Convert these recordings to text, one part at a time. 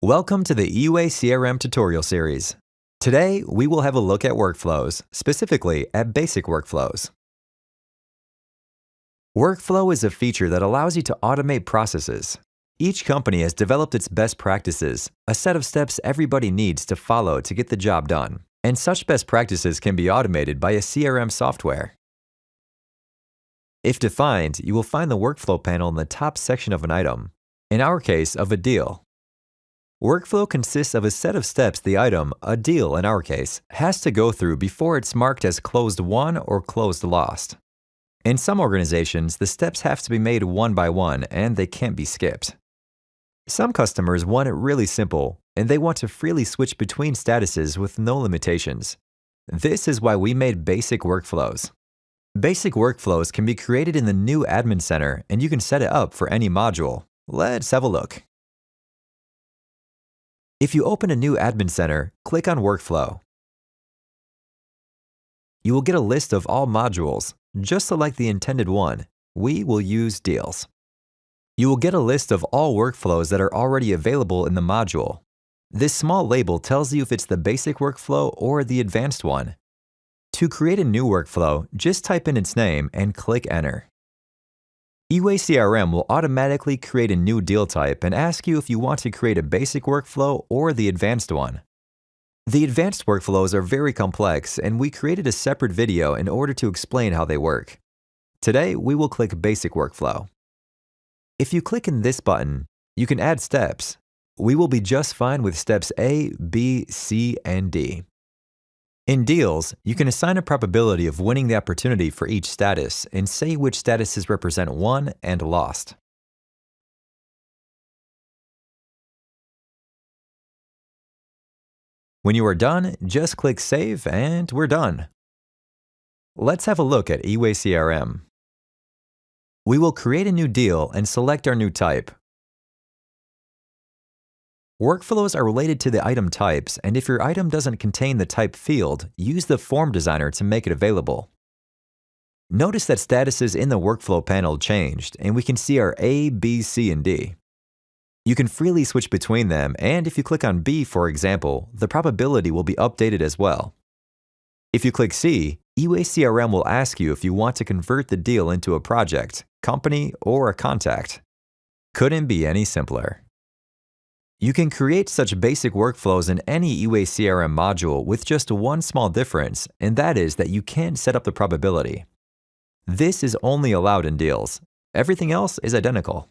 Welcome to the EWay CRM tutorial series. Today, we will have a look at workflows, specifically at basic workflows. Workflow is a feature that allows you to automate processes. Each company has developed its best practices, a set of steps everybody needs to follow to get the job done. And such best practices can be automated by a CRM software. If defined, you will find the workflow panel in the top section of an item, in our case, of a deal. Workflow consists of a set of steps the item, a deal in our case, has to go through before it's marked as closed won or closed lost. In some organizations, the steps have to be made one by one and they can't be skipped. Some customers want it really simple and they want to freely switch between statuses with no limitations. This is why we made basic workflows. Basic workflows can be created in the new Admin Center and you can set it up for any module. Let's have a look. If you open a new Admin Center, click on Workflow. You will get a list of all modules. Just select the intended one. We will use Deals. You will get a list of all workflows that are already available in the module. This small label tells you if it's the basic workflow or the advanced one. To create a new workflow, just type in its name and click Enter. EWay CRM will automatically create a new deal type and ask you if you want to create a basic workflow or the advanced one. The advanced workflows are very complex and we created a separate video in order to explain how they work. Today, we will click Basic Workflow. If you click in this button, you can add steps. We will be just fine with steps A, B, C, and D. In Deals, you can assign a probability of winning the opportunity for each status and say which statuses represent won and lost. When you are done, just click Save and we're done. Let's have a look at EWay CRM. We will create a new deal and select our new type. Workflows are related to the item types, and if your item doesn't contain the type field, use the form designer to make it available. Notice that statuses in the workflow panel changed, and we can see our A, B, C, and D. You can freely switch between them, and if you click on B, for example, the probability will be updated as well. If you click C, EWay CRM will ask you if you want to convert the deal into a project, company, or a contact. Couldn't be any simpler. You can create such basic workflows in any EWay CRM module with just one small difference, and that is that you can't set up the probability. This is only allowed in Deals. Everything else is identical.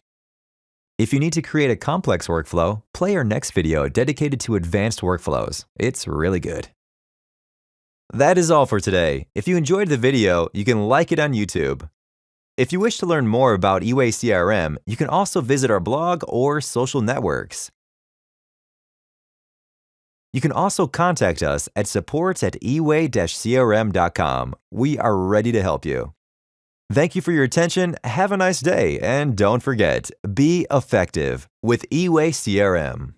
If you need to create a complex workflow, play our next video dedicated to advanced workflows. It's really good. That is all for today. If you enjoyed the video, you can like it on YouTube. If you wish to learn more about EWay CRM, you can also visit our blog or social networks. You can also contact us at support@eway-crm.com. We are ready to help you. Thank you for your attention, have a nice day, and don't forget, be effective with EWay CRM.